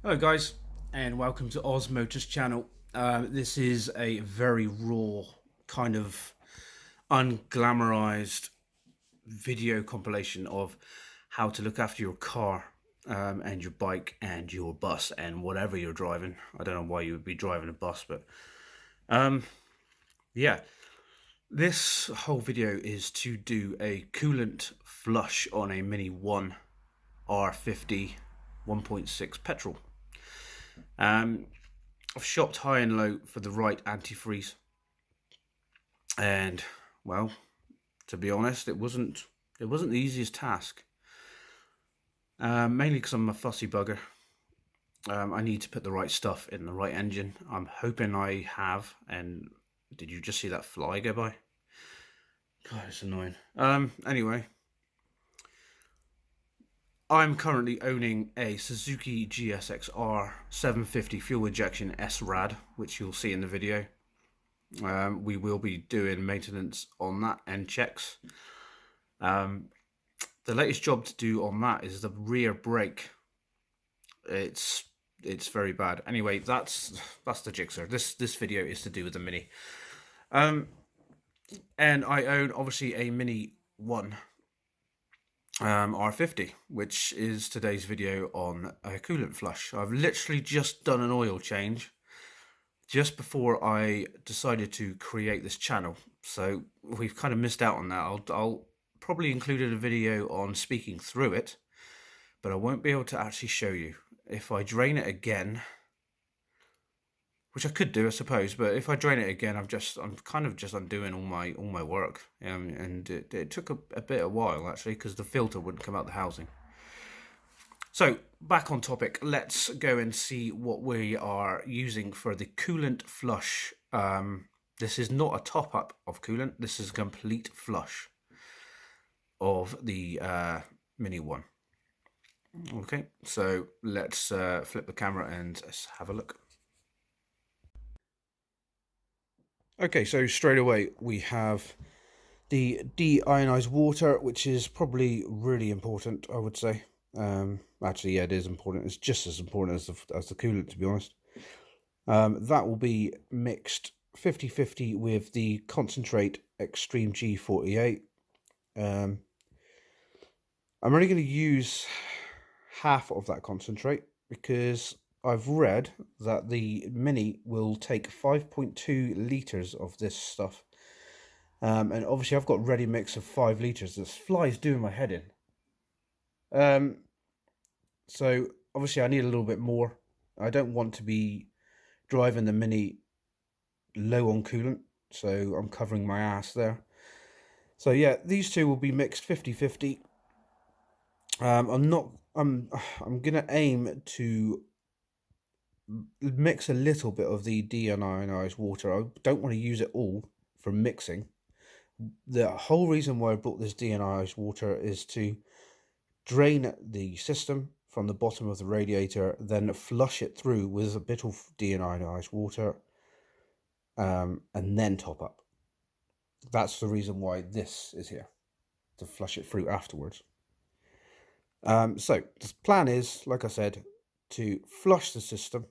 Hello guys, and welcome to Oz Motors channel. This is a very raw, kind of unglamorized video compilation of how to look after your car and your bike and your bus and whatever you're driving. I don't know why you would be driving a bus, but yeah. This whole video is to do a coolant flush on a Mini 1 R50 1.6 petrol. I've shopped high and low for the right antifreeze, and well, to be honest, it wasn't the easiest task. Mainly because I'm a fussy bugger. I need to put the right stuff in the right engine. I'm hoping I have. And did you just see that fly go by? God, it's annoying. Anyway, I'm currently owning a Suzuki GSX-R 750 fuel injection S-Rad, which you'll see in the video. We will be doing maintenance on that and checks. The latest job to do on that is the rear brake. It's very bad. Anyway, that's the jigsaw. This video is to do with the Mini. And I own obviously a Mini 1 R50, which is today's video on a coolant flush. I've literally just done an oil change just before I decided to create this channel, so we've kind of missed out on that. I'll probably include a video on speaking through it, but I won't be able to actually show you. If I drain it again, which I could do, I suppose, but if I drain it again, I'm kind of just undoing all my work, and it took a bit of while actually, because the filter wouldn't come out the housing. So back on topic, let's go and see what we are using for the coolant flush. This is not a top up of coolant. This is a complete flush of the Mini 1. Okay, so let's flip the camera and let's have a look. Okay, so straight away we have the deionized water, which is probably really important, I would say. Actually, yeah, it is important. It's just as important as the coolant, to be honest. That will be mixed 50-50 with the concentrate Extreme G48. I'm only going to use half of that concentrate because I've read that the Mini will take 5.2 litres of this stuff. And obviously I've got ready mix of 5 litres. This fly's doing my head in. So obviously I need a little bit more. I don't want to be driving the Mini low on coolant, so I'm covering my ass there. So yeah, these two will be mixed 50-50. I'm gonna aim to mix a little bit of the deionized water. I don't want to use it all for mixing. The whole reason why I brought this deionized water is to drain the system from the bottom of the radiator, then flush it through with a bit of deionized water, and then top up. That's the reason why this is here, to flush it through afterwards. So the plan is, like I said, to flush the system,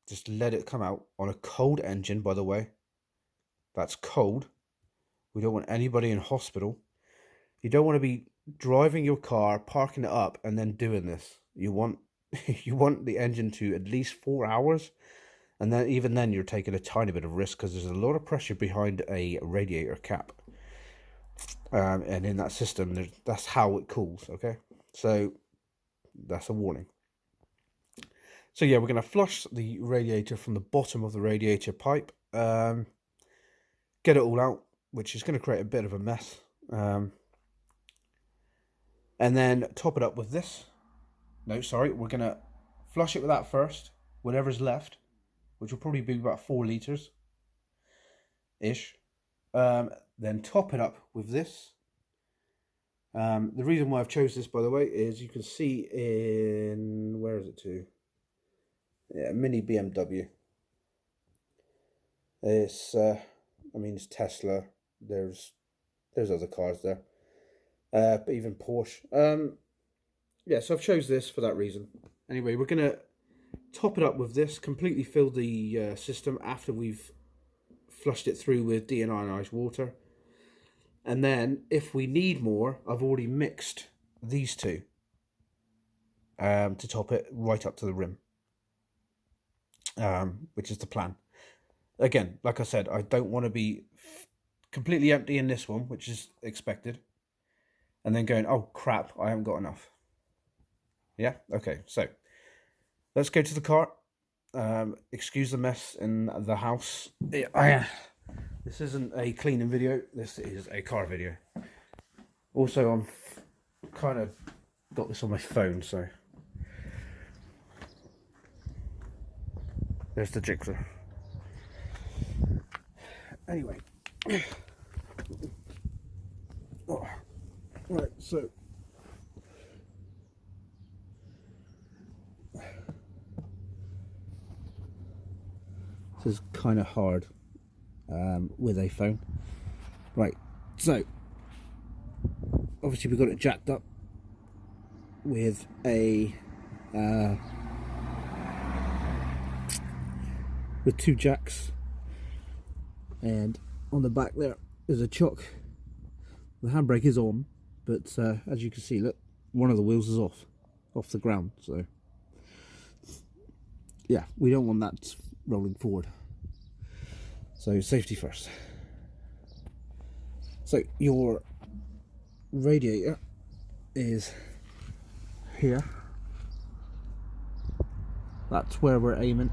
just let it come out on a cold engine, by the way. That's cold. We don't want anybody in hospital. You don't want to be driving your car, parking it up, and then doing this. You want the engine to at least 4 hours, and then even then you're taking a tiny bit of risk because there's a lot of pressure behind a radiator cap, and in that system, that's how it cools. Okay, so that's a warning. So yeah, we're going to flush the radiator from the bottom of the radiator pipe, get it all out, which is going to create a bit of a mess. And then top it up with this. No, sorry, we're going to flush it with that first, whatever's left, which will probably be about 4 litres ish. Then top it up with this. The reason why I've chose this, by the way, is you can see in, where is it to? Yeah, Mini BMW. It's, I mean, it's Tesla. There's other cars there. But even Porsche. Yeah, so I've chose this for that reason. Anyway, we're going to top it up with this, completely fill the system after we've flushed it through with deionized water. And then if we need more, I've already mixed these two to top it right up to the rim, which is the plan. Again, like I said, I don't want to be completely empty in this one, which is expected, and then going, oh crap, I haven't got enough. Yeah, okay, so let's go to the car. Excuse the mess in the house. This isn't a cleaning video, this is a car video. Also, I'm kind of got this on my phone, so there's the jigsaw. Anyway, oh, right, so this is kind of hard with a phone. Right, so obviously we've got it jacked up with a with two jacks, and on the back there is a chock. The handbrake is on, but as you can see, look, one of the wheels is off the ground, so yeah, we don't want that rolling forward, so safety first. So your radiator is here, that's where we're aiming.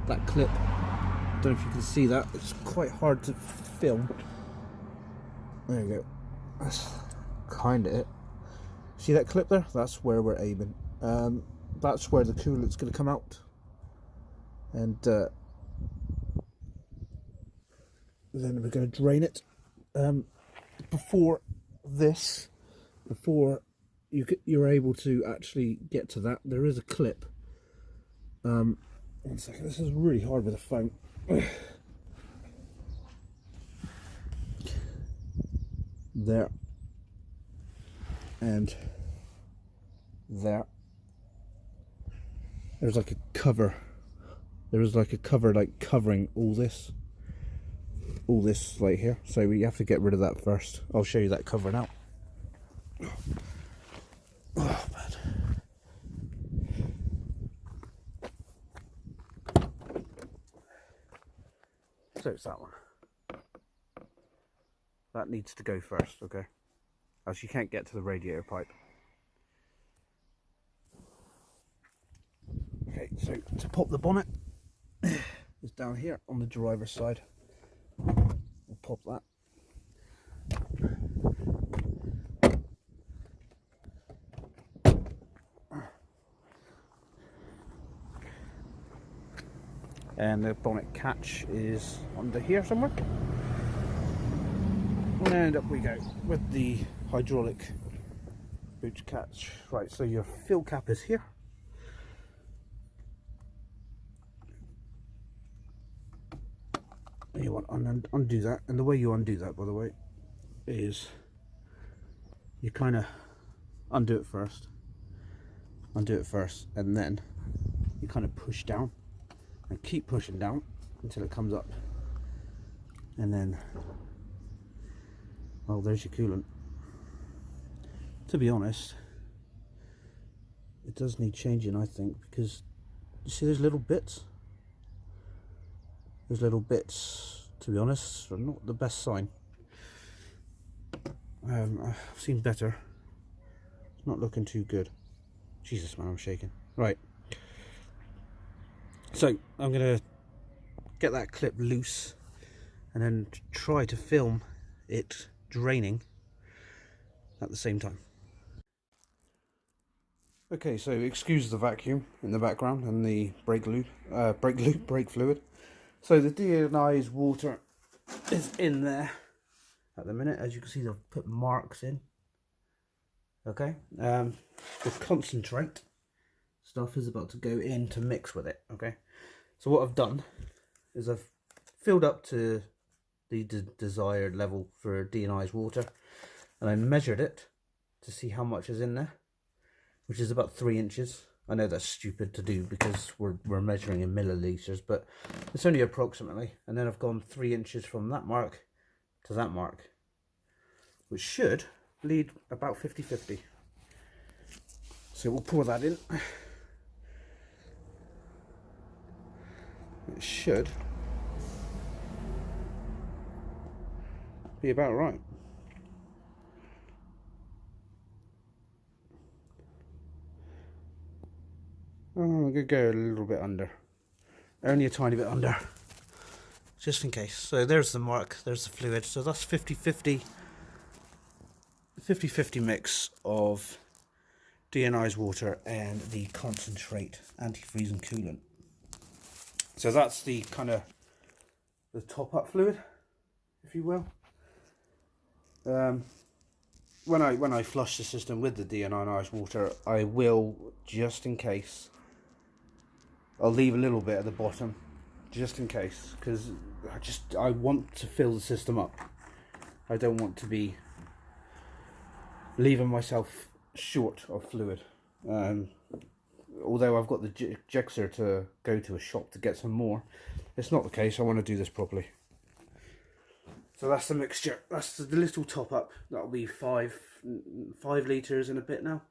That clip, I don't know if you can see that, it's quite hard to film. There you go, that's kind of it. See that clip there? That's where we're aiming. That's where the coolant's going to come out, and then we're going to drain it. Before you're able to actually get to that, there is a clip. One second, this is really hard with a phone. There and there. There's like a cover. There is like a cover, like covering all this right here. So we have to get rid of that first. I'll show you that cover now. Oh man. So it's that one. That needs to go first, okay? As you can't get to the radiator pipe. Okay, so to pop the bonnet is down here on the driver's side. We'll pop that. And the bonnet catch is under here somewhere. And up we go with the hydraulic boot catch. Right, so your fill cap is here. And you want to undo that, and the way you undo that, by the way, is you kind of undo it first, and then you kind of push down and keep pushing down until it comes up, and then, well, there's your coolant. To be honest, it does need changing, I think, because you see those little bits? Those little bits, to be honest, are not the best sign. I've seen better. It's not looking too good. Jesus, man, I'm shaking. Right. So I'm gonna get that clip loose and then try to film it draining at the same time. Okay, so excuse the vacuum in the background and the brake fluid. So the deionized water is in there at the minute. As you can see, I've put marks in. Okay, the concentrate stuff is about to go in to mix with it. Okay, so what I've done is I've filled up to the desired level for deionized water, and I measured it to see how much is in there, which is about 3 inches. I know that's stupid to do because we're measuring in millilitres, but it's only approximately. And then I've gone 3 inches from that mark to that mark, which should lead about 50-50. So we'll pour that in. It should be about right. Oh, I'm going to go a little bit under. Only a tiny bit under. Just in case. So there's the mark, there's the fluid. So that's 50-50 mix of deionized water and the concentrate antifreeze and coolant. So that's the kind of the top up fluid, if you will. When I flush the system with the deionized water, I will, just in case, I'll leave a little bit at the bottom, just in case, because I want to fill the system up. I don't want to be leaving myself short of fluid. Although I've got the jigsaw to go to a shop to get some more, it's not the case. I want to do this properly. So that's the mixture. That's the little top up. That'll be 5 litres and a bit now.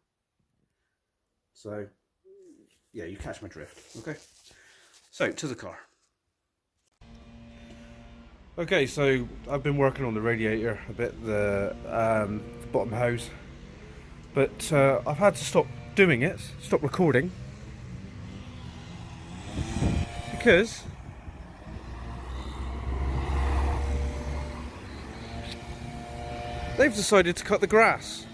So yeah, you catch my drift. Okay. So to the car. Okay, so I've been working on the radiator a bit, the bottom hose, but I've had to stop doing it, stop recording, because they've decided to cut the grass.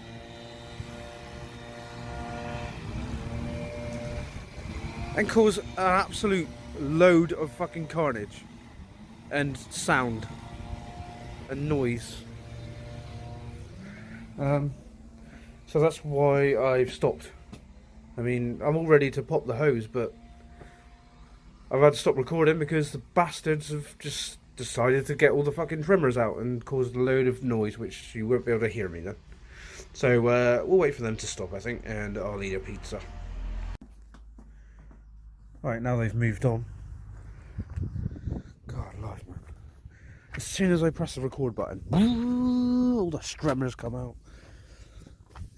And cause an absolute load of fucking carnage and sound and noise. So that's why I've stopped. I mean, I'm all ready to pop the hose, but I've had to stop recording because the bastards have just decided to get all the fucking trimmers out and caused a load of noise, which you won't be able to hear me then. So we'll wait for them to stop, I think, and I'll eat a pizza. Right, now they've moved on. God alive, man. As soon as I press the record button, all the streamers come out.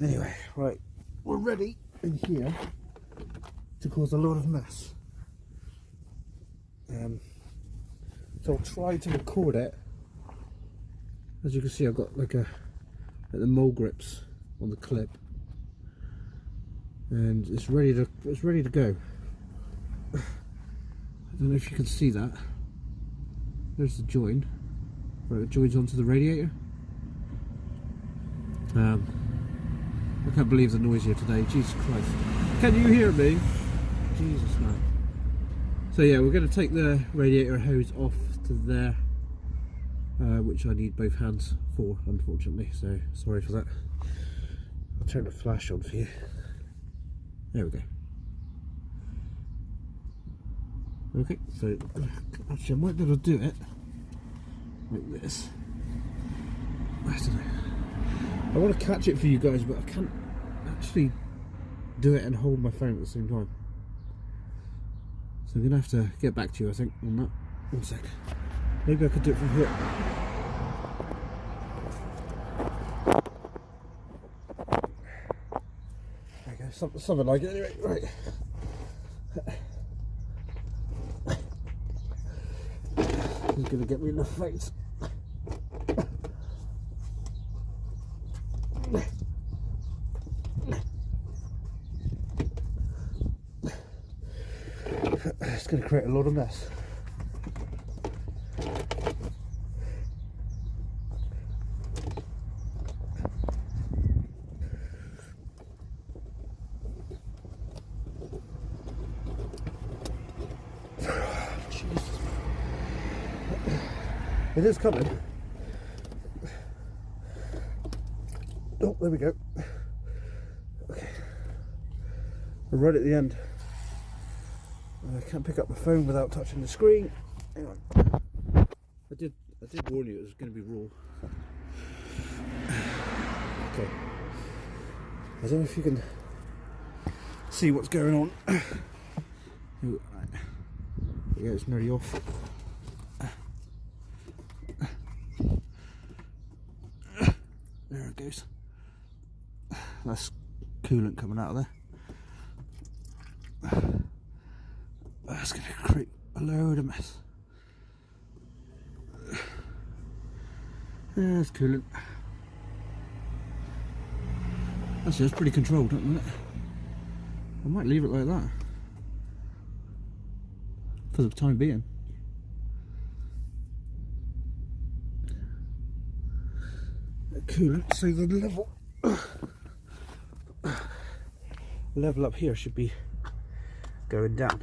Anyway, right, we're ready in here to cause a lot of mess. So I'll try to record it. As you can see, I've got like the mole grips on the clip, and it's ready to go. I don't know if you can see that. There's the join, where it joins onto the radiator. I can't believe the noise here today. Jesus Christ! Can you hear me? Jesus man. So yeah, we're going to take the radiator hose off to there, which I need both hands for, unfortunately. So sorry for that. I'll turn the flash on for you. There we go. Okay, so actually I might be able to do it like this. I don't know. I want to catch it for you guys, but I can't actually do it and hold my phone at the same time. So I'm going to have to get back to you, I think, on that. 1 sec. Maybe I could do it from here. There you go, something like it anyway. Right. He's going to get me in the face. It's going to create a lot of mess. It is coming. Oh, there we go. Okay. We're right at the end. I can't pick up the phone without touching the screen. Hang on. I did warn you it was going to be raw. Okay. I don't know if you can see what's going on. Ooh, right. Yeah, it's nearly off. There it goes. That's coolant coming out of there. That's going to create a load of mess. There's coolant. That's pretty controlled, isn't it? I might leave it like that for the time being. The coolant, so the level up here should be going down,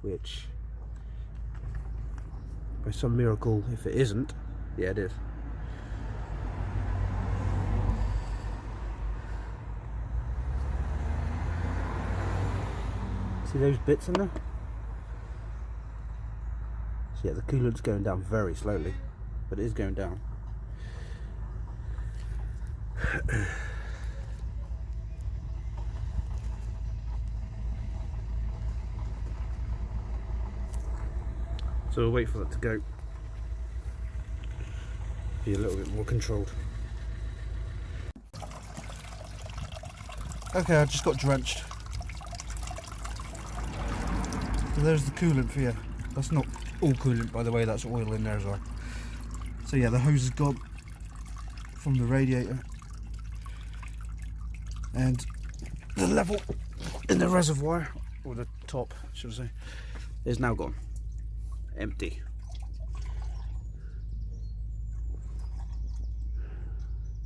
which by some miracle, if it isn't, yeah, it is. See those bits in there? So yeah, the coolant's going down very slowly, but it is going down. So we'll wait for it to go. Be a little bit more controlled. Okay, I just got drenched. So there's the coolant for you. That's not all coolant, by the way, that's oil in there as well. So yeah, the hose is gone from the radiator, and the level in the reservoir, or the top should I say, is now gone. Empty.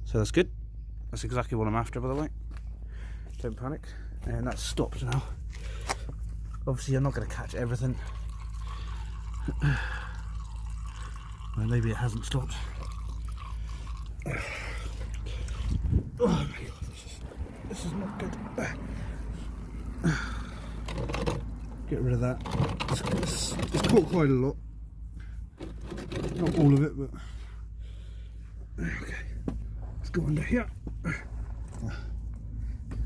So that's good. That's exactly what I'm after, by the way. Don't panic. And that's stopped now. Obviously you're not going to catch everything. Well, maybe it hasn't stopped. Oh my god, this is not good. Get rid of that. It's caught quite a lot. Not all of it, but okay. Let's go under here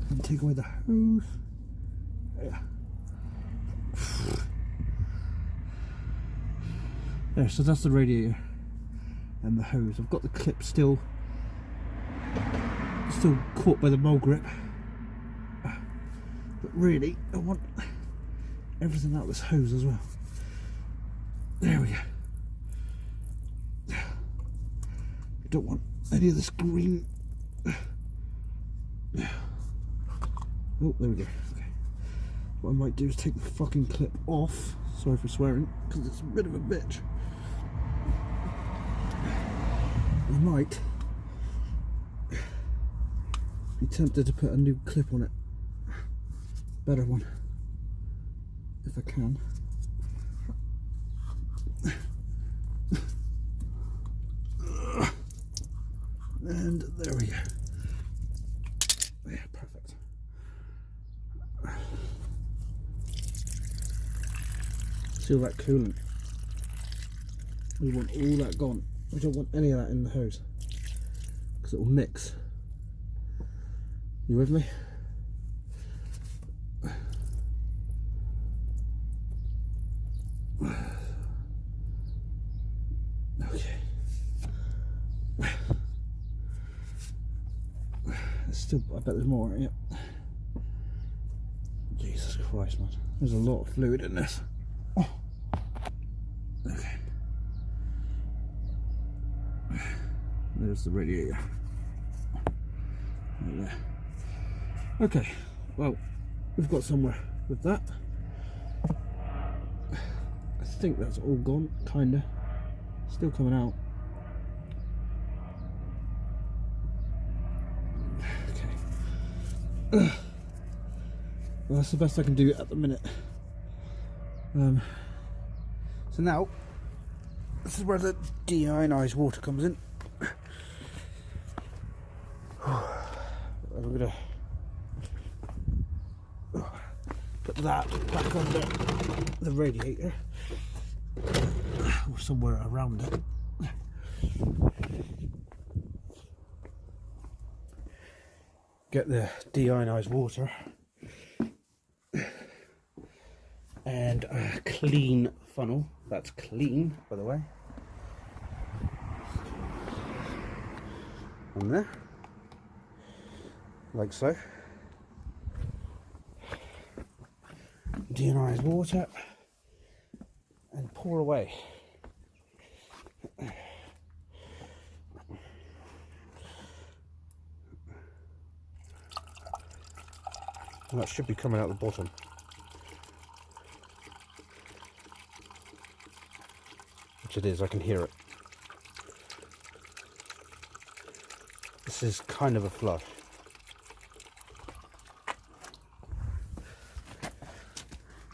and take away the hose. Yeah. There, so that's the radiator and the hose. I've got the clip still caught by the mole grip, but really I want everything out of this hose as well. There we go. I don't want any of this green. Oh, there we go. Okay. What I might do is take the fucking clip off. Sorry for swearing, because it's a bit of a bitch. I might be tempted to put a new clip on it. Better one. If I can. And there we go. Yeah, perfect. See all that coolant? We want all that gone. We don't want any of that in the hose, because it will mix. You with me? Okay. There's still, I bet there's more, yeah. Jesus Christ, man. There's a lot of fluid in this. Oh. Okay. There's the radiator. Right there. Okay, well, we've got somewhere with that. I think that's all gone, kinda. Still coming out. Okay. Well, that's the best I can do at the minute. So now, this is where the deionized water comes in. I'm gonna put that back under the radiator, or somewhere around it. Get the deionized water and a clean funnel. That's clean, by the way. On there, like so. Deionized water and pour away. And that should be coming out the bottom. Which it is, I can hear it. This is kind of a flush.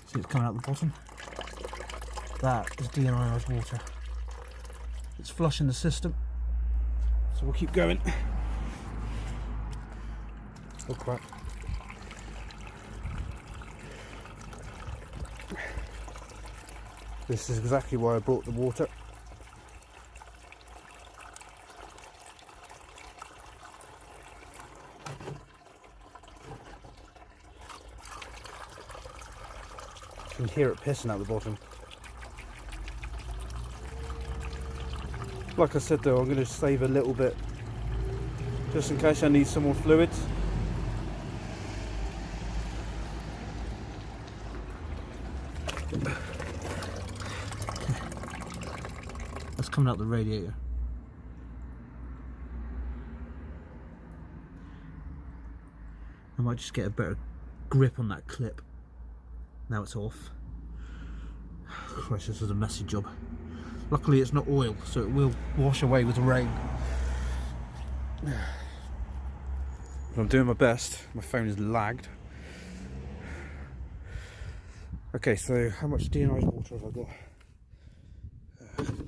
See, it's coming out the bottom. That is deionized water. It's flushing the system. So we'll keep going. Oh crap. This is exactly why I brought the water. You can hear it pissing out the bottom. Like I said though, I'm going to save a little bit just in case I need some more fluids. That's coming out the radiator. I might just get a better grip on that clip. Now it's off. Christ, this is a messy job. Luckily it's not oil, so it will wash away with the rain. I'm doing my best. My phone is lagged. Okay, so how much deionized water have I got?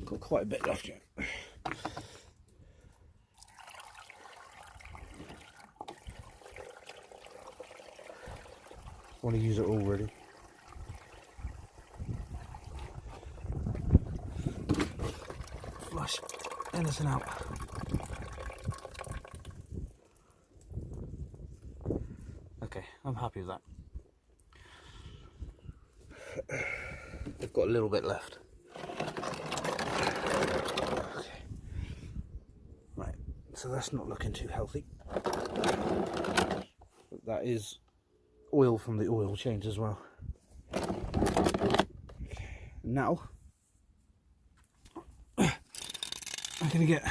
Got quite a bit left yet. Want to use it all really. Flush anything out. Okay, I'm happy with that. I've got a little bit left. Okay. Right, so that's not looking too healthy. But that is oil from the oil change as well. Now I'm going to get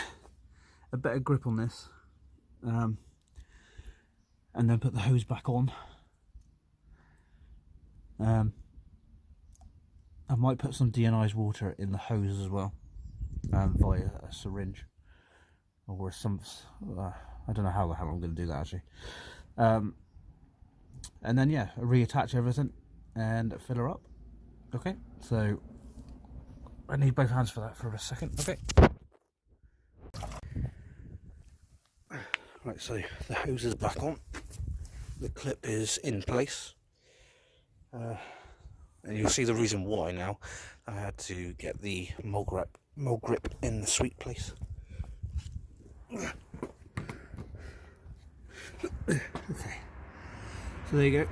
a better grip on this and then put the hose back on. I might put some deionized water in the hose as well via a syringe or some I don't know how the hell I'm going to do that actually. And then yeah, reattach everything and fill her up. Okay, so I need both hands for that for a second. Okay. Right, so the hose is back on. The clip is in place. And you'll see the reason why now. I had to get the mole grip in the sweet place. Okay, so there you go.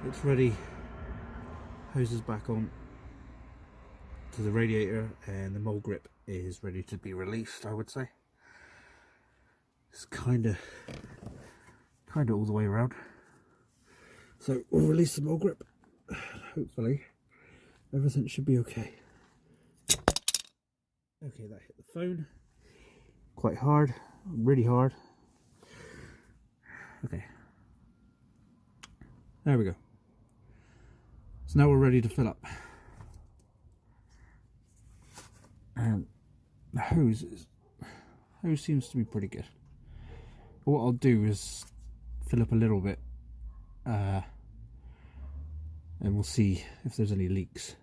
It's ready. Hose is back on to the radiator and the mole grip is ready to be released, I would say. It's kind of all the way around. So we'll release the mole grip. Hopefully everything should be okay. Okay, that hit the phone quite hard, really hard. Okay, there we go. So now we're ready to fill up. And the hose seems to be pretty good. But what I'll do is fill up a little bit and we'll see if there's any leaks.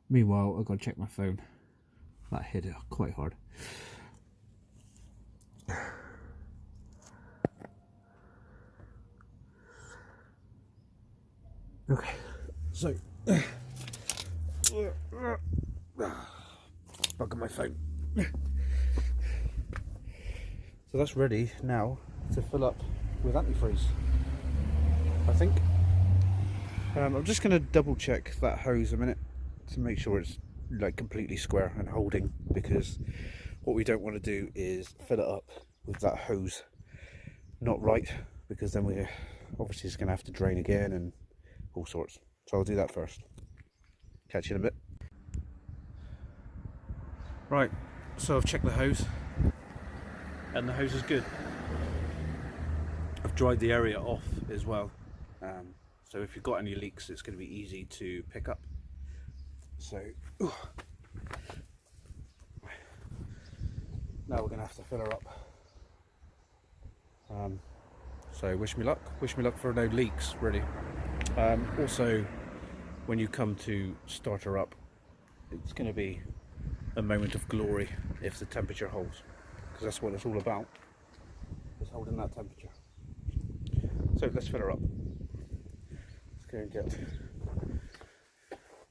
Meanwhile, I've got to check my phone. That hit it quite hard. Okay, so back on my phone. So that's ready now to fill up with antifreeze, I think. I'm just going to double check that hose a minute to make sure it's like completely square and holding, because what we don't want to do is fill it up with that hose not right, because then we're obviously just going to have to drain again and all sorts. So I'll do that first. Catch you in a bit. Right, so I've checked the hose and the hose is good. I've dried the area off as well, so if you've got any leaks it's going to be easy to pick up. So now we're going to have to fill her up. So wish me luck for no leaks really. Also, when you come to start her up, it's going to be a moment of glory if the temperature holds, because that's what it's all about, is holding that temperature. So let's fill her up. Let's go and get,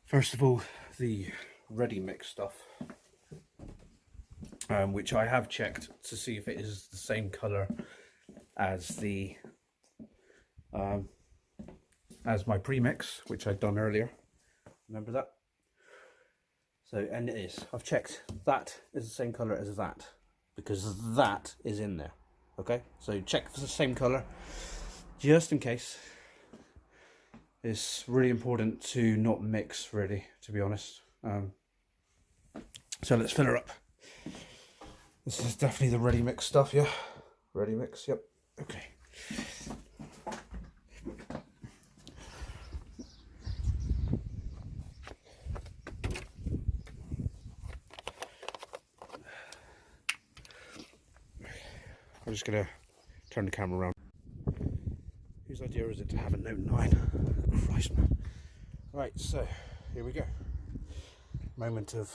first of all, the ready mix stuff, which I have checked to see if it is the same colour as the as my premix, which I'd done earlier. Remember that? So, and it is. I've checked. That is the same colour as that, because that is in there. Okay, so check for the same colour, just in case. It's really important to not mix, really, to be honest. So let's fill her up. This is definitely the ready mix stuff, yeah? Ready mix, yep. Okay. I'm just going to turn the camera around. Whose idea is it to have a Note 9? Christ, man. Right, so here we go. Moment of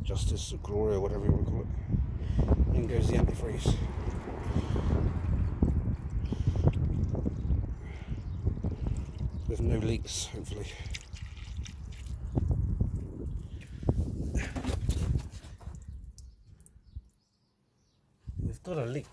justice, or glory, or whatever you want to call it. In goes the antifreeze. With no leaks, hopefully. We've got a leak.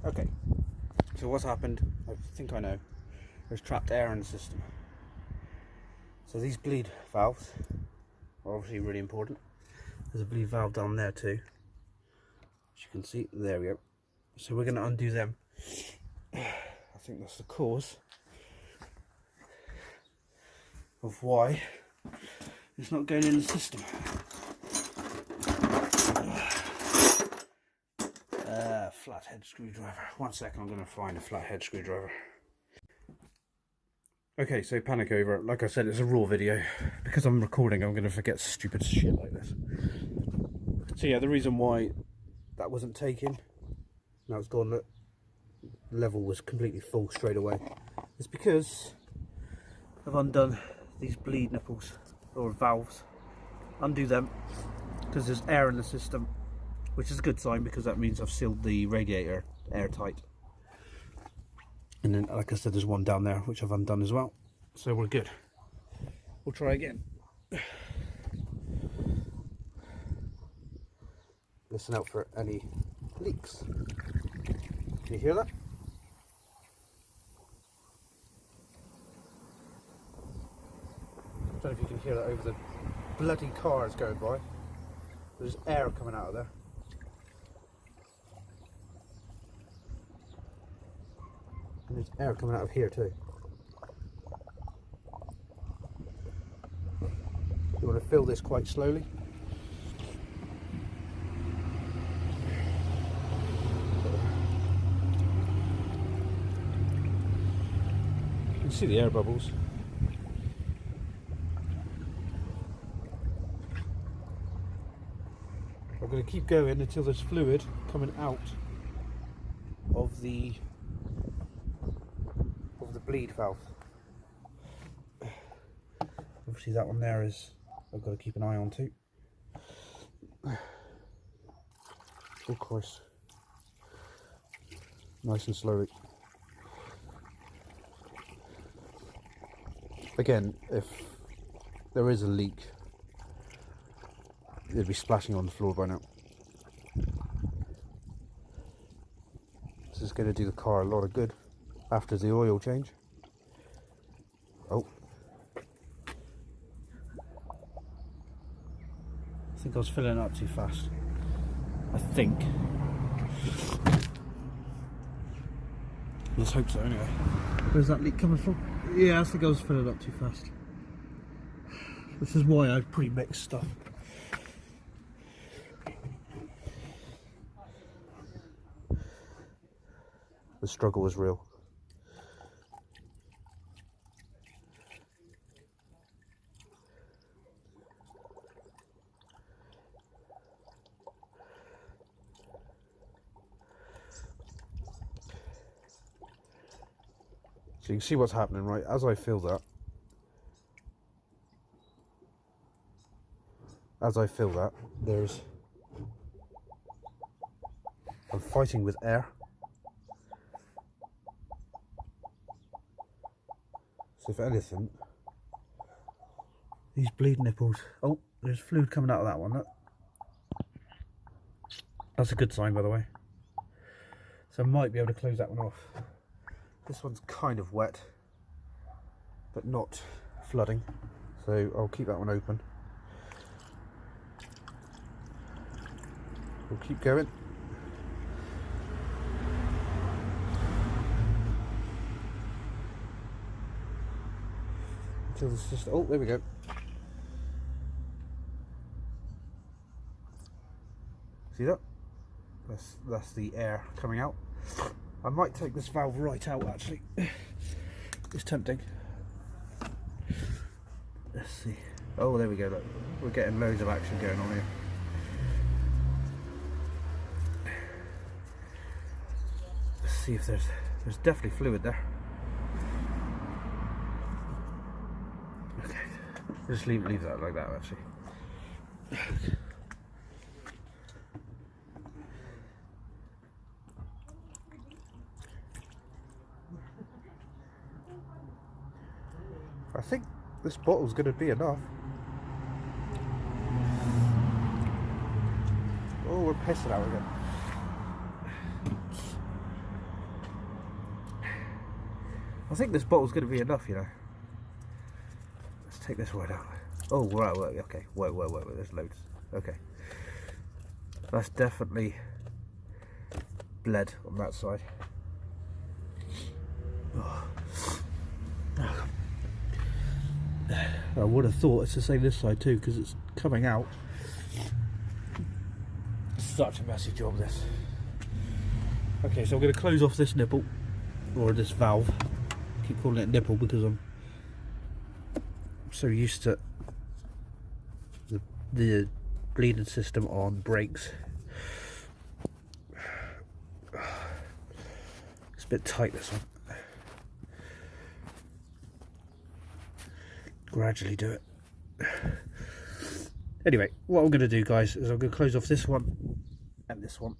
Okay, so what's happened, I think I know. There's trapped air in the system. So these bleed valves are obviously really important. There's a bleed valve down there too, as you can see. There we go. So we're going to undo them. I think that's the cause of why it's not going in the system. Flathead screwdriver. 1 second, I'm going to find a flathead screwdriver. Okay, so panic over. Like I said, it's a raw video. Because I'm recording, I'm going to forget stupid shit like this. So yeah, the reason why that wasn't taken, now it's gone, look, level was completely full straight away, is because I've undone these bleed nipples, or valves. Undo them, because there's air in the system, which is a good sign, because that means I've sealed the radiator airtight. And then, like I said, there's one down there which I've undone as well, so we're good. We'll try again. Listen out for any leaks. Can you hear that? I don't know if you can hear that over the bloody cars going by. There's air coming out of there. And there's air coming out of here too. You want to fill this quite slowly. You can see the air bubbles. I'm going to keep going until there's fluid coming out of the bleed valve. Obviously that one there is I've got to keep an eye on too. Of course, nice and slowly. Again, if there is a leak, it'd be splashing on the floor by now. This is going to do the car a lot of good after the oil change. Oh, I think I was filling it up too fast. I think. Let's hope so anyway. Where's that leak coming from? Yeah, I think I was filling it up too fast. This is why I pre-mix stuff. The struggle was real. So you can see what's happening, right? As I fill that, I'm fighting with air. So if anything, these bleed nipples. Oh, there's fluid coming out of that one. Look. That's a good sign, by the way. So I might be able to close that one off. This one's kind of wet, but not flooding. So I'll keep that one open. We'll keep going. Until it's just, oh, there we go. See that? That's the air coming out. I might take this valve right out actually. It's tempting. Let's see. Oh, there we go, look. We're getting loads of action going on here. Let's see if there's definitely fluid there. Okay. Just leave that like that actually. I think this bottle's going to be enough. Oh, we're pissing out again. I think this bottle's going to be enough, you know. Let's take this right out. Oh, right, okay. Wait, there's loads. Okay. That's definitely bled on that side. Oh. I would have thought it's the same this side too, because it's coming out. Such a messy job this. Okay, so I'm going to close off this nipple, or this valve. I keep calling it nipple because I'm so used to the bleeding system on brakes. It's a bit tight, this one. Gradually do it. Anyway, what I'm going to do, guys, is I'm going to close off this one and this one,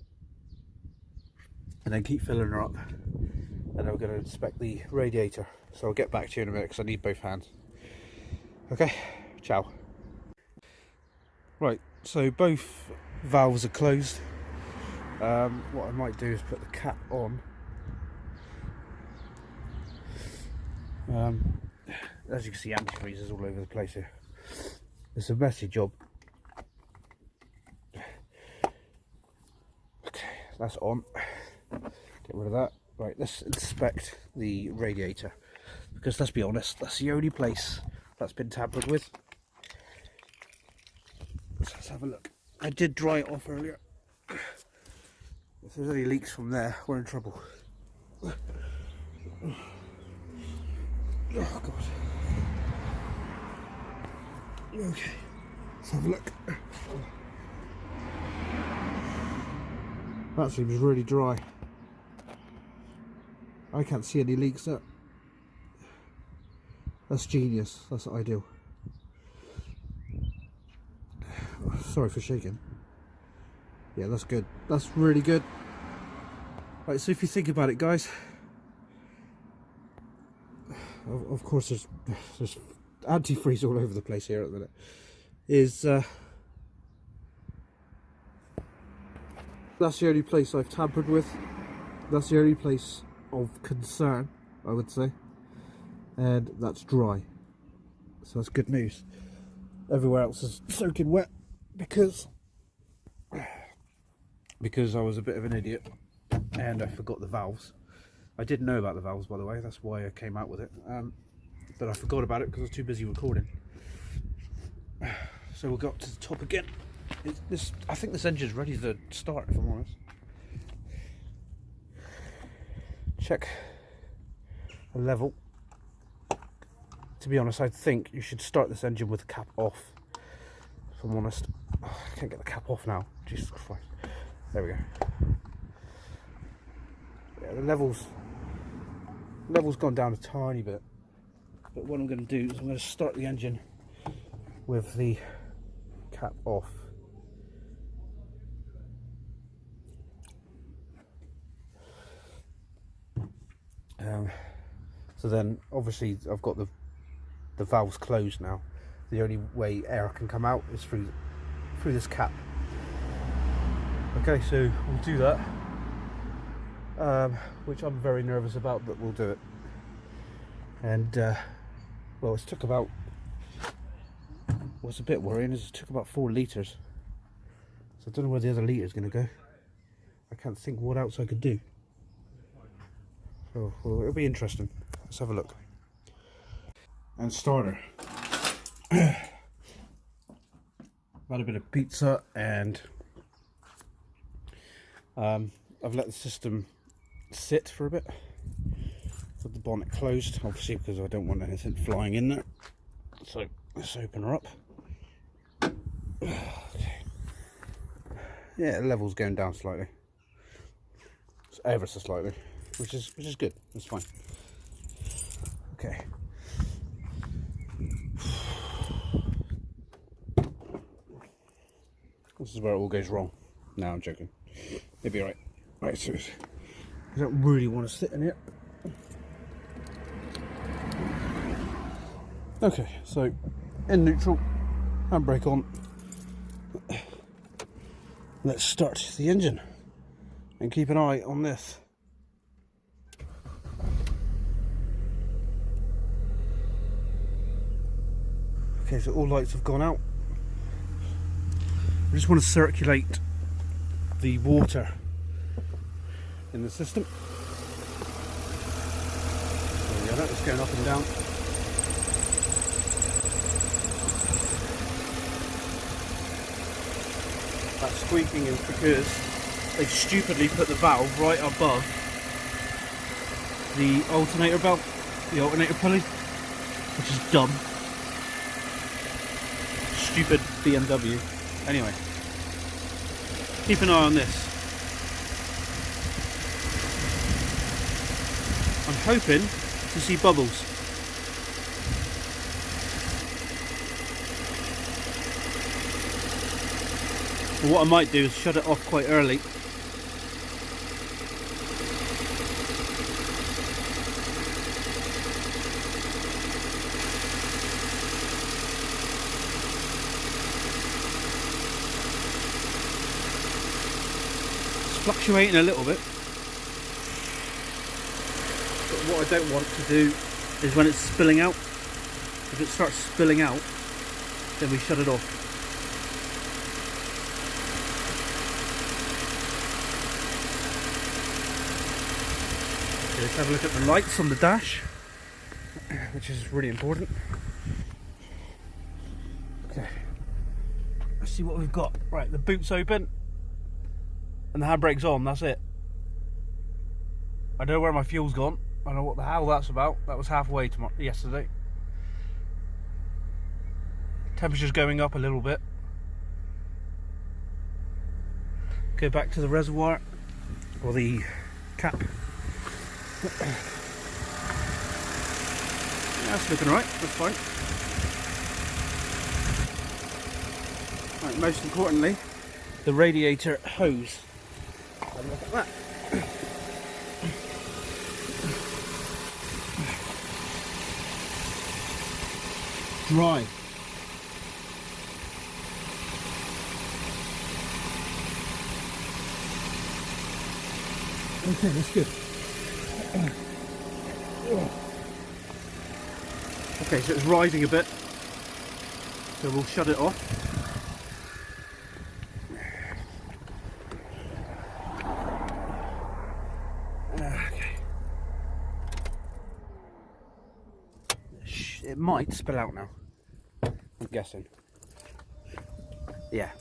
and then keep filling her up, and then we're going to inspect the radiator. So I'll get back to you in a minute because I need both hands. Okay, ciao. Right, so both valves are closed. What I might do is put the cap on. As you can see, antifreeze is all over the place here. It's a messy job. Okay, that's on. Get rid of that. Right, let's inspect the radiator, because let's be honest, that's the only place that's been tampered with. So let's have a look. I did dry it off earlier. If there's any leaks from there, we're in trouble. Oh God. Okay, let's have a look. That seems really dry. I can't see any leaks there. That's genius, that's ideal. Sorry for shaking. Yeah, that's good. That's really good. Right, so if you think about it, guys, of course there's antifreeze all over the place here at the minute. That's the only place I've tampered with. That's the only place of concern, I would say, and that's dry. So that's good news. Everywhere else is soaking wet because I was a bit of an idiot and I forgot the valves. I did know about the valves, by the way, that's why I came out with it, but I forgot about it because I was too busy recording. So we'll go up to the top again. I think this engine's ready to start, if I'm honest. Check a level. To be honest, I think you should start this engine with the cap off, if I'm honest. Oh, I can't get the cap off now, Jesus Christ. There we go. Yeah, the level's gone down a tiny bit, but what I'm going to do is I'm going to start the engine with the cap off. So then obviously I've got the valves closed now. The only way air can come out is through this cap. Okay, so we'll do that, which I'm very nervous about, but we'll do it. And well, it took about, what's a bit worrying is it took about 4 litres. So I don't know where the other litre is going to go. I can't think what else I could do. Oh, well, it'll be interesting. Let's have a look. And starter. I've had a bit of pizza and I've let the system sit for a bit with the bonnet closed, obviously because I don't want anything flying in there. So let's open her up. Okay. Yeah, the level's going down slightly. It's ever so slightly, which is good. That's fine. Okay. This is where it all goes wrong. No, I'm joking. It'll be alright. Right, so I don't really want to sit in it. Okay, so in neutral, handbrake on. Let's start the engine and keep an eye on this. Okay, so all lights have gone out. I just want to circulate the water in the system. There we go, that is going up and down. That squeaking is because they've stupidly put the valve right above the alternator belt, the alternator pulley, which is dumb. Stupid BMW. Anyway, keep an eye on this. I'm hoping to see bubbles. But what I might do is shut it off quite early. Fluctuating a little bit, but what I don't want to do is when it's spilling out, if it starts spilling out, then we shut it off. Okay, let's have a look at the lights on the dash, which is really important. Okay, let's see what we've got. Right, the boot's open and the handbrake's on, that's it. I don't know where my fuel's gone. I don't know what the hell that's about. That was halfway to yesterday. Temperature's going up a little bit. Go back to the reservoir, or the cap. That's looking right, that's fine. Right, most importantly, the radiator hose. And look at that. Dry. Okay, that's good. Okay, so it's rising a bit, so we'll shut it off. Okay. It might spill out now, I'm guessing. Yeah,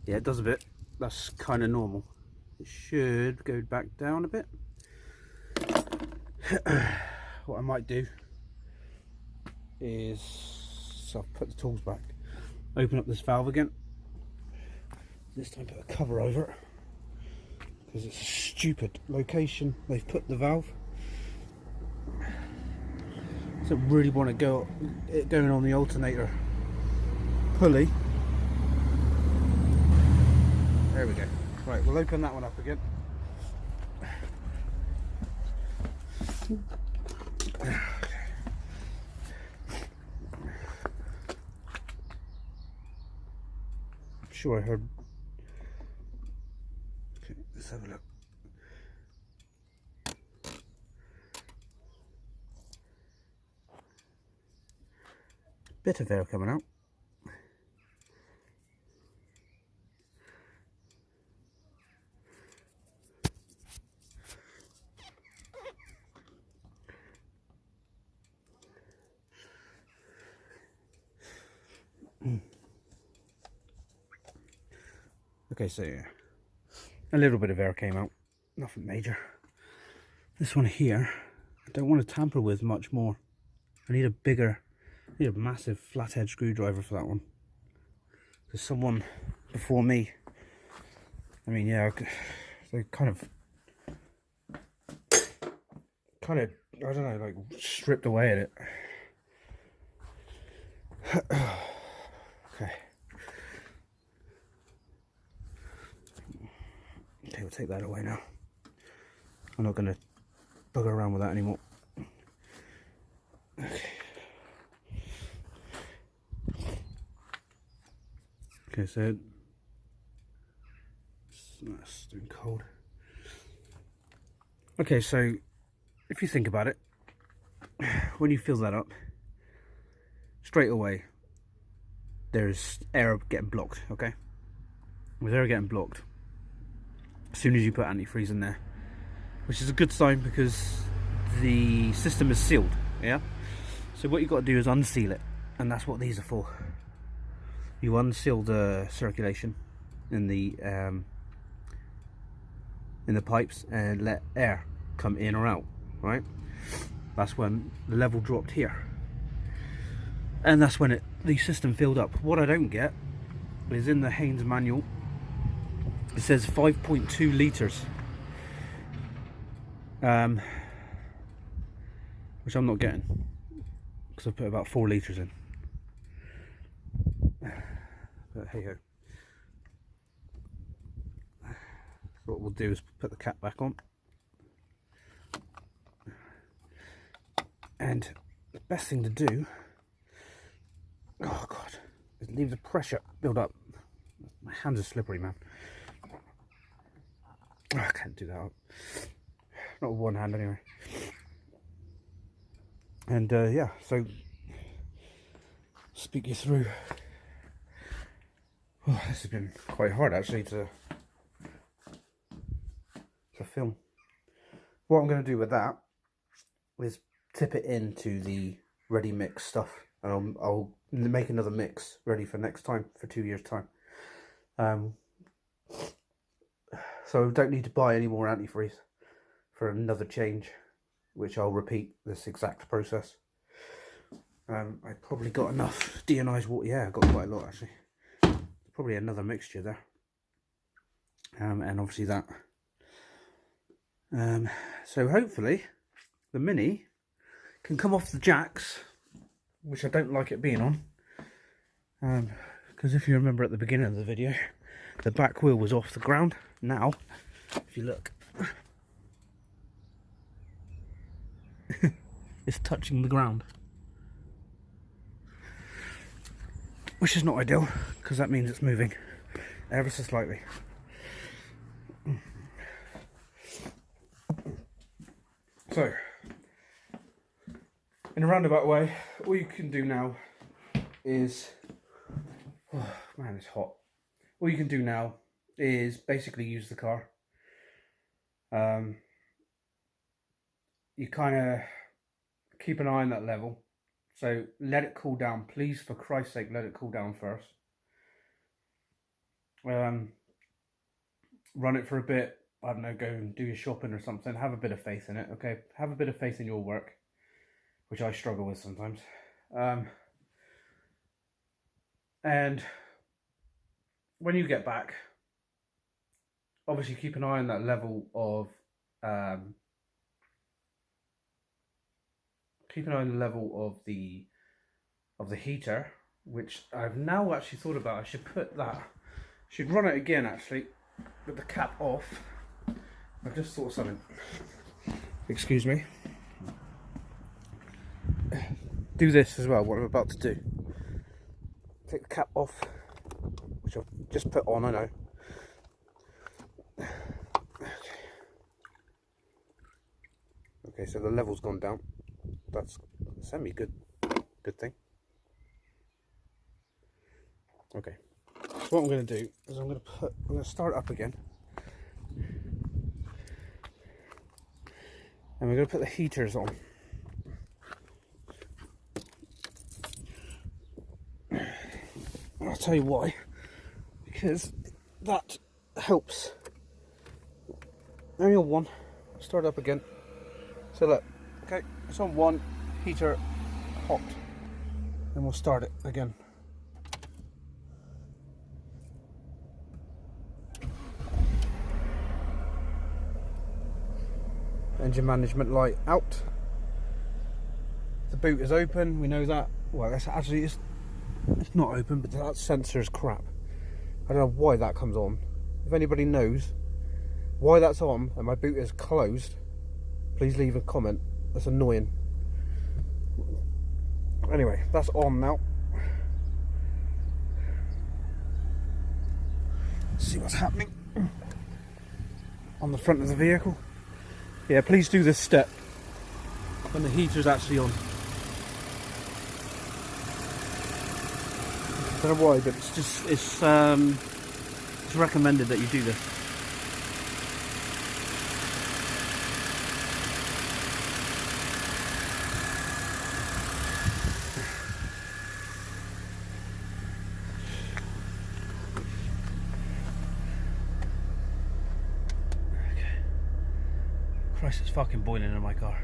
it does a bit. That's kind of normal. It should go back down a bit. What I might do is, so I'll put the tools back, open up this valve again. This time put a cover over it, because it's a stupid location they've put the valve. So I really want to go it going on the alternator pulley. There we go. Right, we'll open that one up again. Okay. I'm sure I heard. Okay, let's have a look. Bit of air coming out. Okay, so yeah, a little bit of air came out, nothing major. This one here, I don't want to tamper with much more. I need a massive flathead screwdriver for that one. Because someone before me, I mean, yeah, they kind of, I don't know, like stripped away at it. Okay. Okay, we'll take that away now. I'm not going to bugger around with that anymore. Okay. Okay, so it's doing cold. Okay, so if you think about it, when you fill that up, straight away there's air getting blocked. Okay, with air getting blocked, as soon as you put antifreeze in there, which is a good sign because the system is sealed. Yeah, so what you've got to do is unseal it, and that's what these are for. You unseal the circulation in the pipes and let air come in or out, right? That's when the level dropped here, and that's when the system filled up. What I don't get is in the Haynes manual, it says 5.2 litres, which I'm not getting because I put about 4 litres in. But hey ho. So what we'll do is put the cap back on, and the best thing to do, oh god, is leave the pressure build up. My hands are slippery, man. Oh, I can't do that. Not with one hand anyway. And yeah, so speak you through. Oh, this has been quite hard actually to film. What I'm going to do with that is tip it into the ready mix stuff, and I'll make another mix ready for next time, for 2 years time. So I don't need to buy any more antifreeze for another change, which I'll repeat this exact process. I probably got enough deionized water. Yeah, I got quite a lot actually. Probably another mixture there, and obviously that. So hopefully the Mini can come off the jacks, which I don't like it being on, Because if you remember at the beginning of the video, the back wheel was off the ground. Now, if you look, it's touching the ground. Which is not ideal, because that means it's moving ever so slightly. So, in a roundabout way, all you can do now is, oh man, it's hot. All you can do now is basically use the car. You kind of keep an eye on that level. So let it cool down. Please, for Christ's sake, let it cool down first. Run it for a bit. I don't know, go and do your shopping or something. Have a bit of faith in it, okay? Have a bit of faith in your work, which I struggle with sometimes. And when you get back, obviously keep an eye on that level of keep an eye on the level of the heater, which I've now actually thought about. I should put that, should run it again actually with the cap off. I've just thought of something. Excuse me. Do this as well, what I'm about to do. Take the cap off, which I've just put on, I know. Okay, so the level's gone down. That's semi good thing. Okay, so what I'm going to do is I'm going to start it up again, and we're going to put the heaters on. I'll tell you why, because that helps. Only on one. Start up again. So look, okay, it's on one, heater hot, then we'll start it again. Engine management light out. The boot is open, we know that. Well, that's actually, it's not open, but that sensor is crap. I don't know why that comes on. If anybody knows why that's on and my boot is closed, please leave a comment. That's annoying. Anyway, that's on now. Let's see what's happening on the front of the vehicle. Yeah, please do this step when the heater's actually on. I don't know why, but it's recommended that you do this. Christ, it's fucking boiling in my car.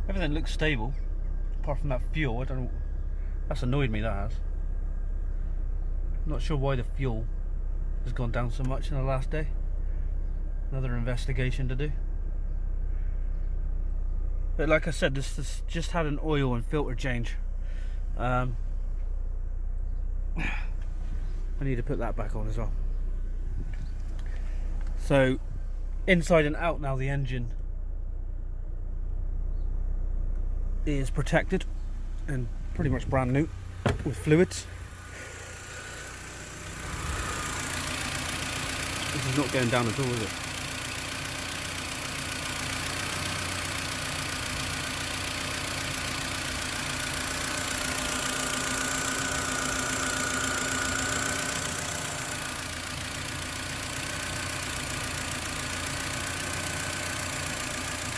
Everything looks stable, apart from that fuel. I don't know, that's annoyed me, that has. Not sure why the fuel has gone down so much in the last day. Another investigation to do. But like I said, this just had an oil and filter change. I need to put that back on as well. So, inside and out now, the engine is protected and pretty much brand new with fluids. This is not going down at all, is it?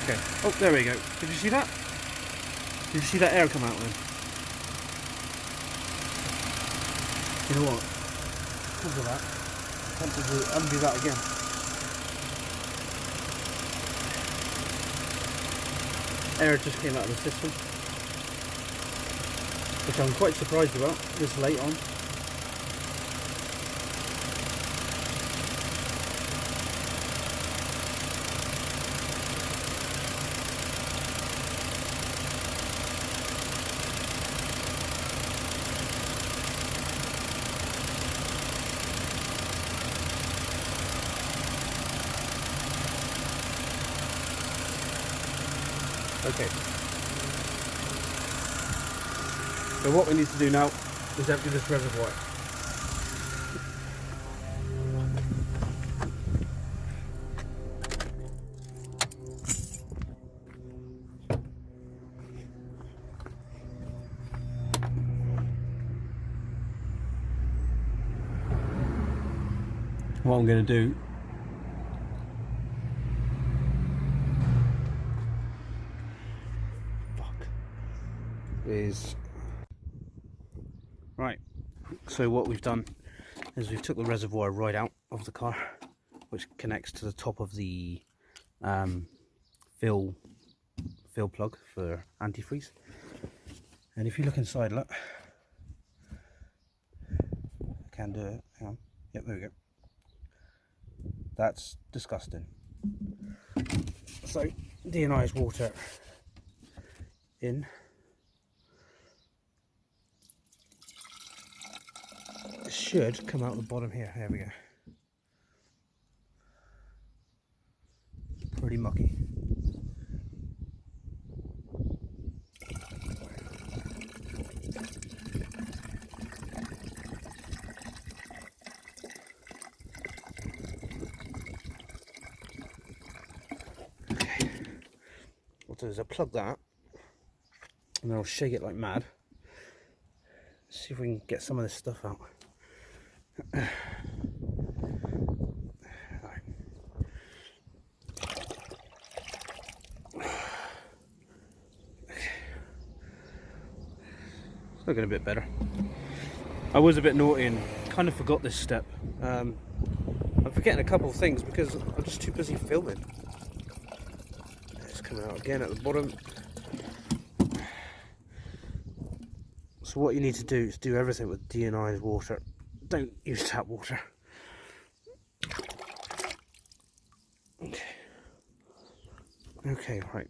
Okay. Oh, there we go. Did you see that? Did you see that air come out then? You know what? Because of that, I want to undo that again. Air just came out of the system, which I'm quite surprised about this late on. Okay. So what we need to do now is empty this reservoir. What I'm going to do is right. So what we've done is we've took the reservoir right out of the car, which connects to the top of the fill plug for antifreeze. And if you look inside, look, I can do it. Hang on. Yep, there we go. That's disgusting. So deionized water in. It should come out the bottom here. There we go. Pretty mucky. Okay. What I'll do is I'll plug that and then I'll shake it like mad. See if we can get some of this stuff out. It's looking a bit better. I was a bit naughty and kind of forgot this step. I'm forgetting a couple of things because I'm just too busy filming. It's coming out again at the bottom. So what you need to do is do everything with deionized water. Don't use tap water. Okay, right.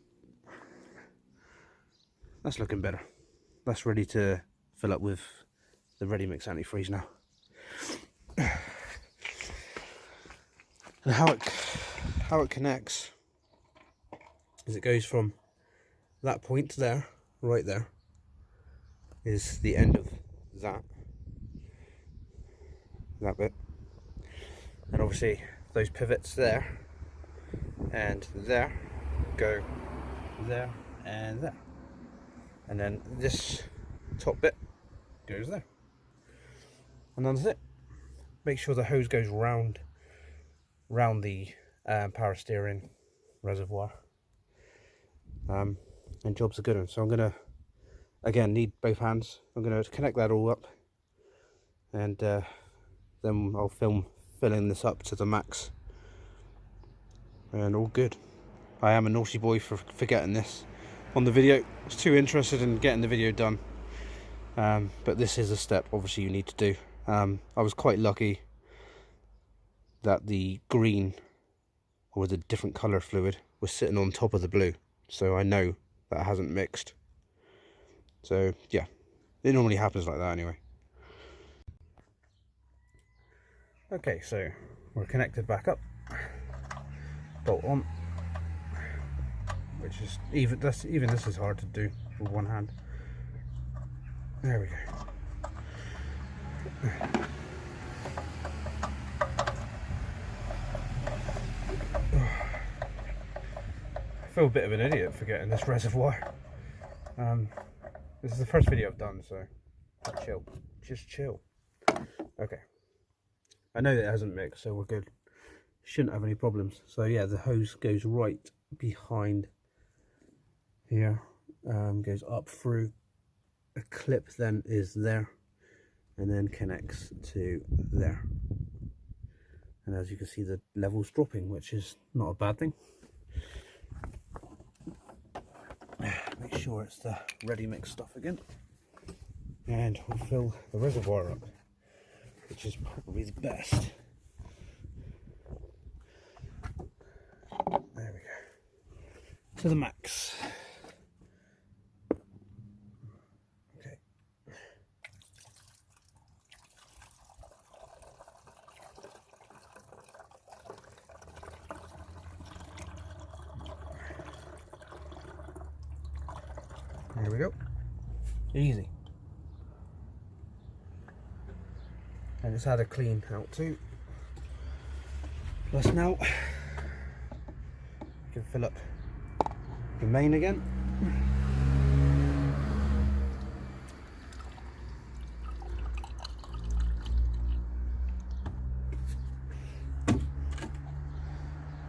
That's looking better. That's ready to fill up with the ready mix antifreeze now. And how it connects is it goes from that point there, right there, is the end of that bit, and obviously those pivots there and there go there and there, and then this top bit goes there, and that's it. Make sure the hose goes round the power steering reservoir, and job's a good one. So I'm gonna again need both hands. I'm gonna connect that all up, and then I'll film filling this up to the max, and all good. I am a naughty boy for forgetting this on the video. I was too interested in getting the video done, but this is a step obviously you need to do. I was quite lucky that the green, or the different colour fluid, was sitting on top of the blue, so I know that hasn't mixed. So yeah, it normally happens like that anyway. Okay, so we're connected back up, bolt on, which is even this is hard to do with one hand. There we go. I feel a bit of an idiot for getting this reservoir. This is the first video I've done, so chill, just chill. Okay, I know that it hasn't mixed, so we're good. Shouldn't have any problems. So yeah, the hose goes right behind here, goes up through a clip, then is there, and then connects to there. And as you can see, the level's dropping, which is not a bad thing. Make sure it's the ready mix stuff again, and we'll fill the reservoir up, which is probably the best. There we go, to the max. Okay. Easy. And it's had a clean out too. Plus now we can fill up the main again.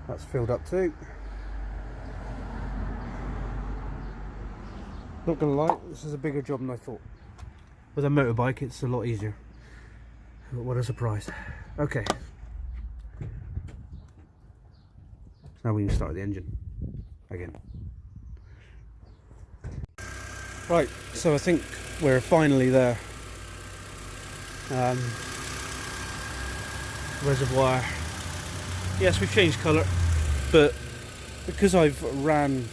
That's filled up too. Not gonna lie, this is a bigger job than I thought. With a motorbike it's a lot easier. But what a surprise. Okay. Now we can start the engine again. Right, so I think we're finally there. Reservoir. Yes, we've changed colour, but because I've ran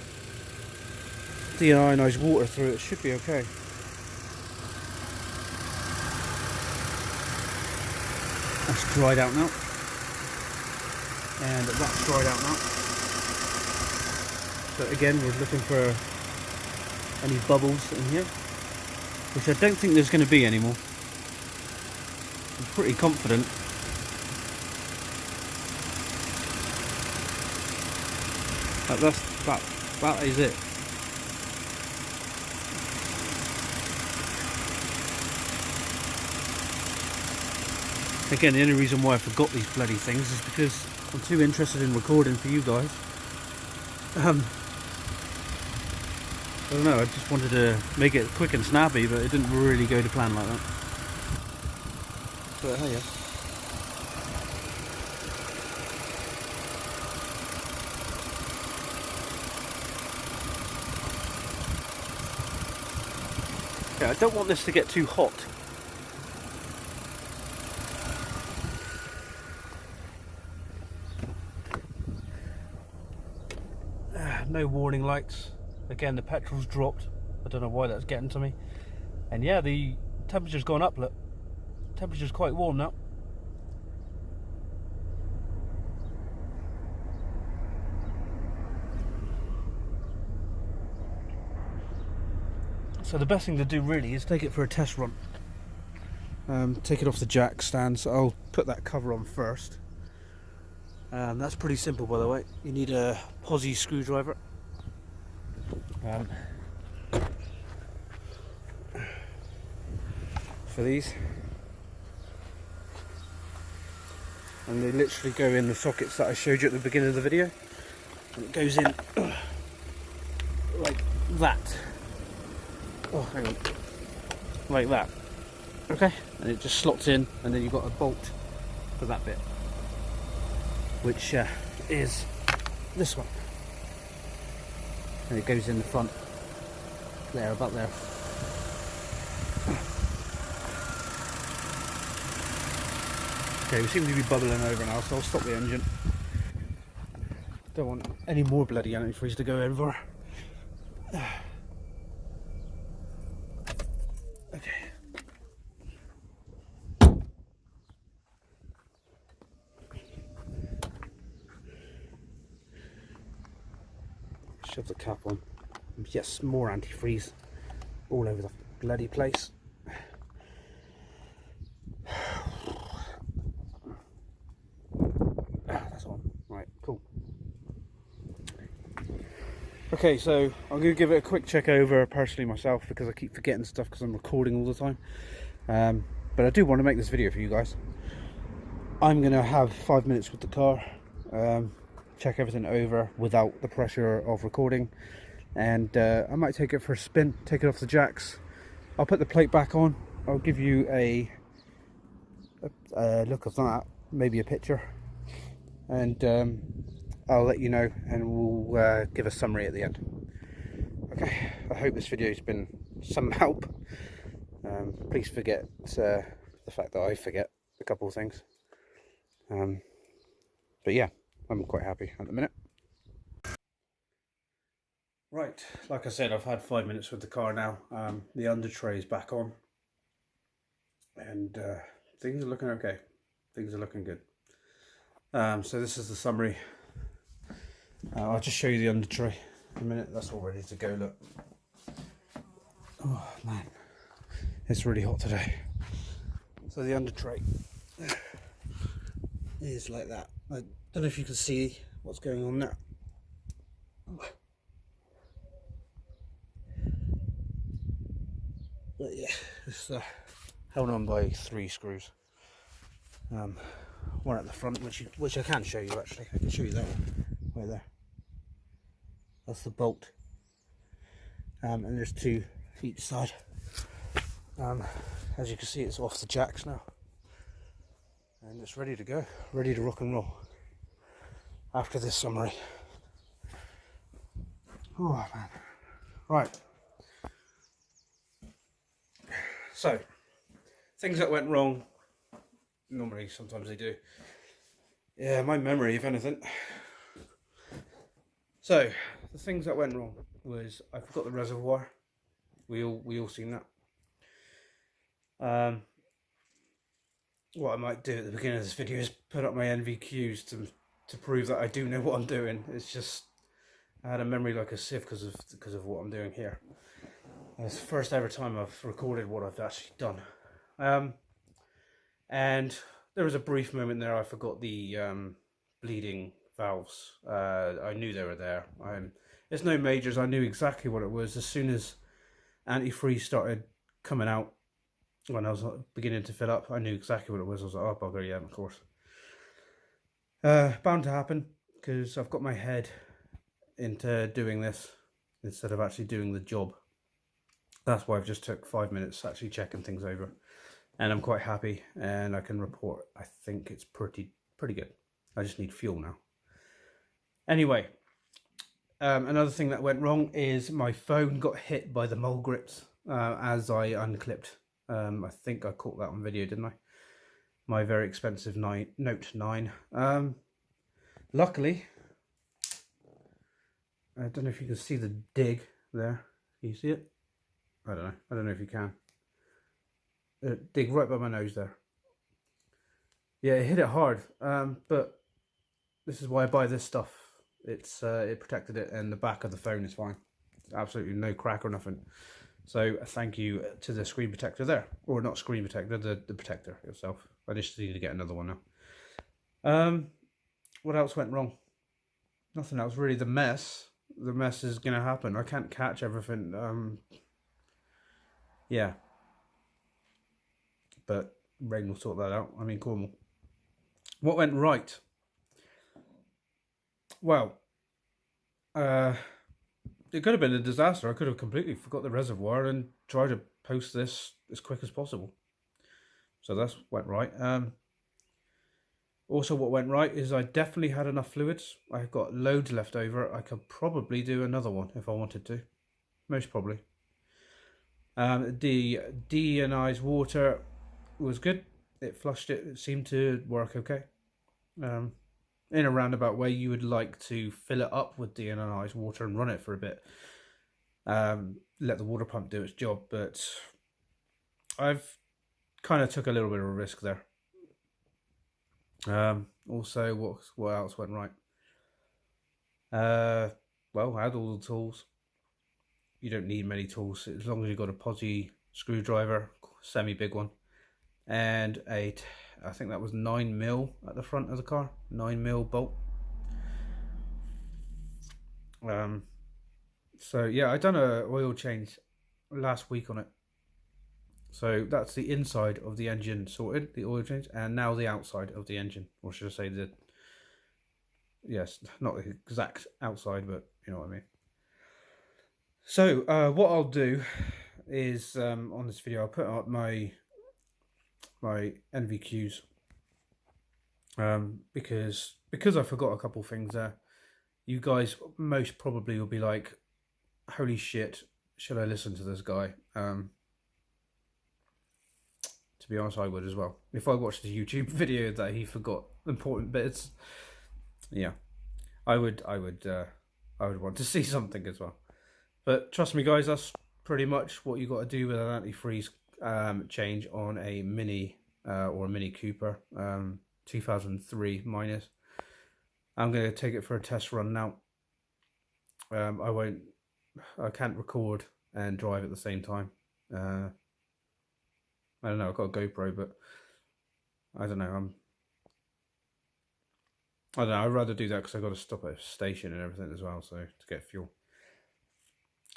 deionized water through it, it should be okay. That's dried out now. And that's dried out now. So again, we're looking for any bubbles in here, which I don't think there's going to be anymore. I'm pretty confident. That is it. Again, the only reason why I forgot these bloody things is because I'm too interested in recording for you guys. I don't know, I just wanted to make it quick and snappy, but it didn't really go to plan like that. But hey, yeah. Yeah, I don't want this to get too hot. No warning lights. Again, the petrol's dropped. I don't know why that's getting to me. And yeah, the temperature's gone up, look. Temperature's quite warm now. So the best thing to do really is take it for a test run. Take it off the jack stand, so I'll put that cover on first. That's pretty simple, by the way. You need a posi screwdriver. For these. And they literally go in the sockets that I showed you at the beginning of the video. And it goes in like that. Oh, hang on. Like that. Okay? And it just slots in, and then you've got a bolt for that bit. Which is this one. And it goes in the front. There, about there. Okay, we seem to be bubbling over now, so I'll stop the engine. Don't want any more bloody antifreeze to go over. Okay. Shove the cap on. Yes, more antifreeze all over the bloody place. That's on. Right, cool. Okay, so I'm going to give it a quick check over personally myself, because I keep forgetting stuff because I'm recording all the time. But I do want to make this video for you guys. I'm going to have 5 minutes with the car, check everything over without the pressure of recording, and I might take it for a spin, take it off the jacks. I'll put the plate back on. I'll give you a look of that, maybe a picture, and I'll let you know, and we'll give a summary at the end. Okay, I hope this video's been some help. Please forget the fact that I forget a couple of things. But yeah, I'm quite happy at the minute. Right, like I said, I've had 5 minutes with the car now. The under tray is back on, and things are looking okay. Things are looking good. So this is the summary. I'll just show you the under tray in a minute. That's all ready to go, look. Oh man. It's really hot today. So the under tray is like that. I don't know if you can see what's going on there. But yeah, it's held on by 3 screws. One at the front, which I can show you actually. I can show you that one right there. That's the bolt. And there's 2 each side. As you can see, it's off the jacks now, and it's ready to go, ready to rock and roll after this summary. Oh man, right. So, things that went wrong. Normally, sometimes they do. Yeah, my memory, if anything. So, the things that went wrong was I forgot the reservoir. We all seen that. What I might do at the beginning of this video is put up my NVQs to prove that I do know what I'm doing. It's just I had a memory like a sieve because of what I'm doing here. It's the first ever time I've recorded what I've actually done. And there was a brief moment there I forgot the bleeding valves. I knew they were there. It's no majors. I knew exactly what it was as soon as antifreeze started coming out. When I was beginning to fill up, I knew exactly what it was. I was like, oh bugger, yeah, of course. Bound to happen because I've got my head into doing this instead of actually doing the job. That's why I've just took 5 minutes actually checking things over, and I'm quite happy. And I can report I think it's pretty good. I just need fuel now. Anyway, another thing that went wrong is my phone got hit by the mole grips as I unclipped. I think I caught that on video, didn't I? My very expensive Note 9. Luckily, I don't know if you can see the dig there. Can you see it? I don't know. I don't know if you can. Dig right by my nose there. Yeah, it hit it hard. But this is why I buy this stuff. It protected it, and the back of the phone is fine. Absolutely no crack or nothing. So thank you to the screen protector there, or not screen protector, the protector itself. I just need to get another one now. What else went wrong? Nothing else really. The mess is gonna happen. I can't catch everything. Yeah, but rain will sort that out. I'm in Cornwall. What went right? Well, it could have been a disaster. I could have completely forgot the reservoir and tried to post this as quick as possible. So that's went right. Also what went right is I definitely had enough fluids. I've got loads left over. I could probably do another one if I wanted to. Most probably. The deionized water was good. It flushed it. It seemed to work okay. In a roundabout way, you would like to fill it up with deionized water and run it for a bit. Let the water pump do its job, but I've kind of took a little bit of a risk there. Also, what else went right? Well, I had all the tools. You don't need many tools as long as you've got a posi screwdriver, semi-big one, and I think that was 9mm at the front of the car, 9mm bolt. So yeah, I done a oil change last week on it. So that's the inside of the engine sorted, the oil change, and now the outside of the engine, or should I say yes, not the exact outside, but you know what I mean. So what I'll do is on this video I'll put up my NVQs because I forgot a couple things there. You guys most probably will be like, holy shit, should I listen to this guy? To be honest, I would as well. If I watched a YouTube video that he forgot important bits, yeah, I would want to see something as well. But trust me guys, that's pretty much what you got to do with an antifreeze change on a Mini or a Mini Cooper 2003 minus. I'm going to take it for a test run now. I can't record and drive at the same time. I don't know, I've got a GoPro, but I don't know, I don't know, I'd rather do that because I've got to stop at a station and everything as well, so to get fuel.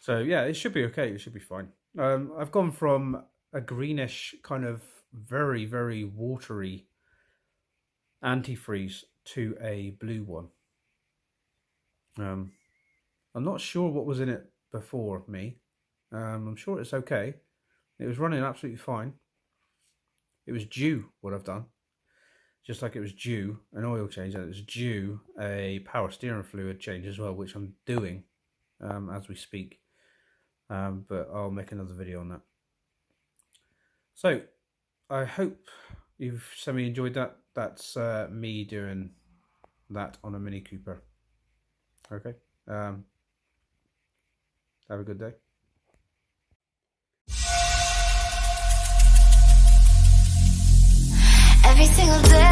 So yeah, it should be okay, it should be fine. I've gone from a greenish kind of very, very watery antifreeze to a blue one. I'm not sure what was in it before me. I'm sure it's okay. It was running absolutely fine. It was due what I've done. Just like it was due an oil change, and it was due a power steering fluid change as well, which I'm doing as we speak. But I'll make another video on that. So I hope you've semi enjoyed that. That's me doing that on a Mini Cooper. Okay. Have a good day. Every single day